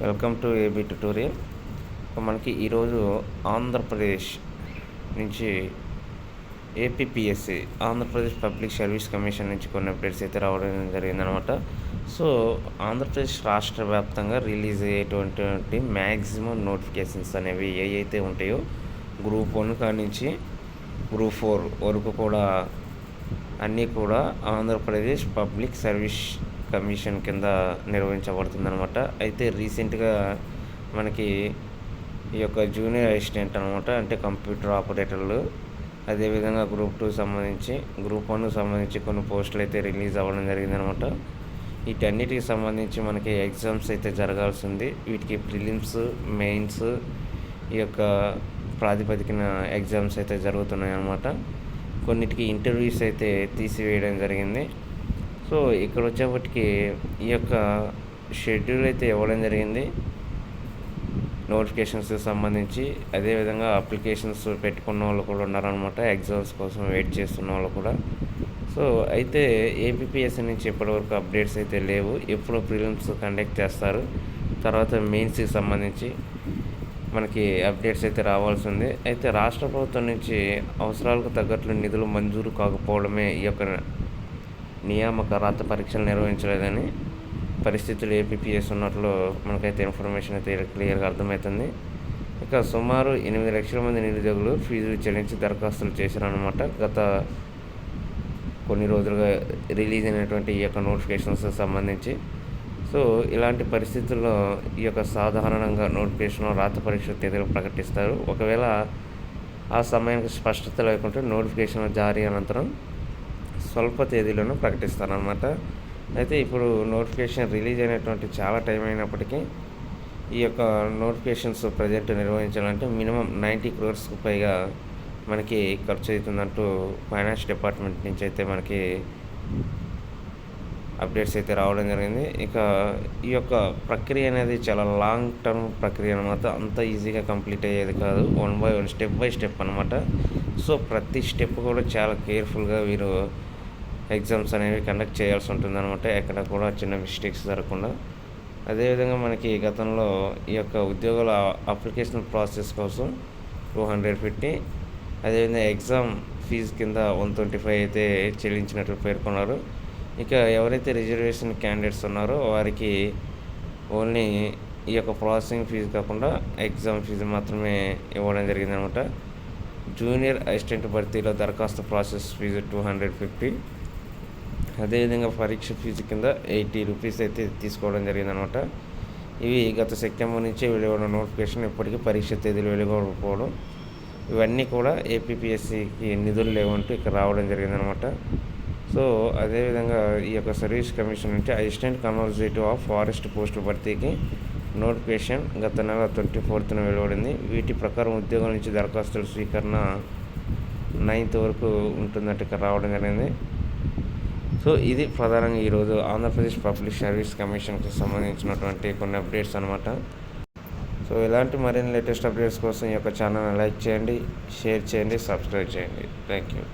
Welcome to AB tutorial. మనకి ఈరోజు ఆంధ్రప్రదేశ్ నుంచి APPSC Andhra Pradesh public service commission నుంచి కొన్ని అప్డేట్స్ అయితే రావడం జరిగిందనమాట. సో ఆంధ్రప్రదేశ్ రాష్ట్ర వ్యాప్తంగా రిలీజ్ అయ్యేటువంటి మ్యాక్సిమం నోటిఫికేషన్స్ అనేవి ఏవైతే ఉంటాయో గ్రూప్ 1 కాడి నుంచి గ్రూప్ 4 వరకు కూడా అన్నీ కూడా ఆంధ్రప్రదేశ్ పబ్లిక్ సర్వీస్ కమిషన్ కింద నిర్వహించబడుతుందనమాట. అయితే రీసెంట్గా మనకి ఈ యొక్క జూనియర్ అసిస్టెంట్ అనమాట, అంటే కంప్యూటర్ ఆపరేటర్లు, అదేవిధంగా గ్రూప్ 2 సంబంధించి, గ్రూప్ 1 సంబంధించి కొన్ని పోస్టులు అయితే రిలీజ్ అవ్వడం జరిగిందనమాట. వీటన్నిటికి సంబంధించి మనకి ఎగ్జామ్స్ అయితే జరగాల్సింది. వీటికి ప్రిలిమ్స్, మెయిన్స్ ఈ యొక్క ప్రాతిపదికన ఎగ్జామ్స్ అయితే జరుగుతున్నాయి అన్నమాట. కొన్నిటికి ఇంటర్వ్యూస్ అయితే తీసివేయడం జరిగింది. సో ఇక్కడ వచ్చేప్పటికి ఈ యొక్క షెడ్యూల్ అయితే ఇవ్వడం జరిగింది నోటిఫికేషన్స్ సంబంధించి. అదేవిధంగా అప్లికేషన్స్ పెట్టుకున్న వాళ్ళు కూడా ఉన్నారనమాట, ఎగ్జామ్స్ కోసం వెయిట్ చేస్తున్న వాళ్ళు కూడా. సో అయితే ఏపీపీఎస్సీ నుంచి ఇప్పటివరకు అప్డేట్స్ అయితే లేవు. ఎప్పుడు ప్రిలిమ్స్ కండక్ట్ చేస్తారు, తర్వాత మెయిన్స్కి సంబంధించి మనకి అప్డేట్స్ అయితే రావాల్సి ఉంది. అయితే రాష్ట్ర ప్రభుత్వం నుంచి అవసరాలకు తగ్గట్లు నిధులు మంజూరు కాకపోవడమే ఈ యొక్క నియామక రాత పరీక్షలు నిర్వహించలేదని పరిస్థితులు ఏపీపీఎస్ ఉన్నట్లు మనకైతే ఇన్ఫర్మేషన్ అయితే క్లియర్గా అర్థమవుతుంది. ఇక సుమారు 8 లక్షల మంది నిరుద్యోగులు ఫీజులు చెల్లించి దరఖాస్తులు చేశారనమాట. గత కొన్ని రోజులుగా రిలీజ్ అయినటువంటి ఈ యొక్క నోటిఫికేషన్స్ సంబంధించి. సో ఇలాంటి పరిస్థితుల్లో ఈ యొక్క సాధారణంగా నోటిఫికేషన్ రాత పరీక్ష తేదీలు ప్రకటిస్తారు. ఒకవేళ ఆ సమయానికి స్పష్టత లేకుంటే నోటిఫికేషన్ జారీ అనంతరం స్వల్ప తేదీలను ప్రకటిస్తారనమాట. అయితే ఇప్పుడు నోటిఫికేషన్ రిలీజ్ అయినటువంటి చాలా టైం అయినప్పటికీ ఈ యొక్క నోటిఫికేషన్స్ ప్రజెంట్ నిర్వహించాలంటే మినిమం 90 crores పైగా మనకి ఖర్చు అవుతుందంటూ ఫైనాన్స్ డిపార్ట్మెంట్ నుంచి అయితే మనకి అప్డేట్స్ అయితే రావడం జరిగింది. ఇక ఈ యొక్క ప్రక్రియ అనేది చాలా లాంగ్ టర్మ్ ప్రక్రియ అనమాట. అంత ఈజీగా కంప్లీట్ అయ్యేది కాదు. 1 by 1 స్టెప్ బై స్టెప్ అనమాట. సో ప్రతి స్టెప్ కూడా చాలా కేర్ఫుల్గా వీరు ఎగ్జామ్స్ అనేవి కండక్ట్ చేయాల్సి ఉంటుందన్నమాట, ఎక్కడ కూడా చిన్న మిస్టేక్స్ జరగకుండా. అదేవిధంగా మనకి గతంలో ఈ యొక్క ఉద్యోగాల అప్లికేషన్ ప్రాసెస్ కోసం 250, అదేవిధంగా ఎగ్జామ్ ఫీజు కింద 125 అయితే చెల్లించినట్లు పేర్కొన్నారు. ఇక ఎవరైతే రిజర్వేషన్ క్యాండిడేట్స్ ఉన్నారో వారికి ఓన్లీ ఈ యొక్క ప్రాసెసింగ్ ఫీజు కాకుండా ఎగ్జామ్ ఫీజు మాత్రమే ఇవ్వడం జరిగిందనమాట. జూనియర్ అసిస్టెంట్ భర్తీలో దరఖాస్తు ప్రాసెస్ ఫీజు 250, అదేవిధంగా పరీక్ష ఫీజు కింద 80 రూపీస్ అయితే తీసుకోవడం జరిగిందనమాట. ఇవి గత సెప్టెంబర్ నుంచే వెలువడిన నోటిఫికేషన్, ఇప్పటికీ పరీక్ష తేదీలు వెలువడకపోవడం, ఇవన్నీ కూడా ఏపీపీఎస్సీకి నిధులు లేవంటూ ఇక్కడ రావడం జరిగిందనమాట. సో అదేవిధంగా ఈ యొక్క సర్వీస్ కమిషన్ నుంచి అసిస్టెంట్ కన్వర్జేటివ్ ఆఫ్ ఫారెస్ట్ పోస్టుల భర్తీకి నోటిఫికేషన్ గత నెల 24న వెలువడింది. వీటి ప్రకారం ఉద్యోగాల నుంచి దరఖాస్తుల స్వీకరణ 9th వరకు ఉంటుందంటే ఇక్కడ రావడం జరిగింది. సో ఇది ప్రధానంగా ఈరోజు ఆంధ్రప్రదేశ్ పబ్లిక్ సర్వీస్ కమిషన్కి సంబంధించినటువంటి కొన్ని అప్డేట్స్ అనమాట. సో ఇలాంటి మరిన్ని లేటెస్ట్ అప్డేట్స్ కోసం ఈ యొక్క ఛానల్ని లైక్ చేయండి, షేర్ చేయండి, సబ్స్క్రైబ్ చేయండి. Thank you.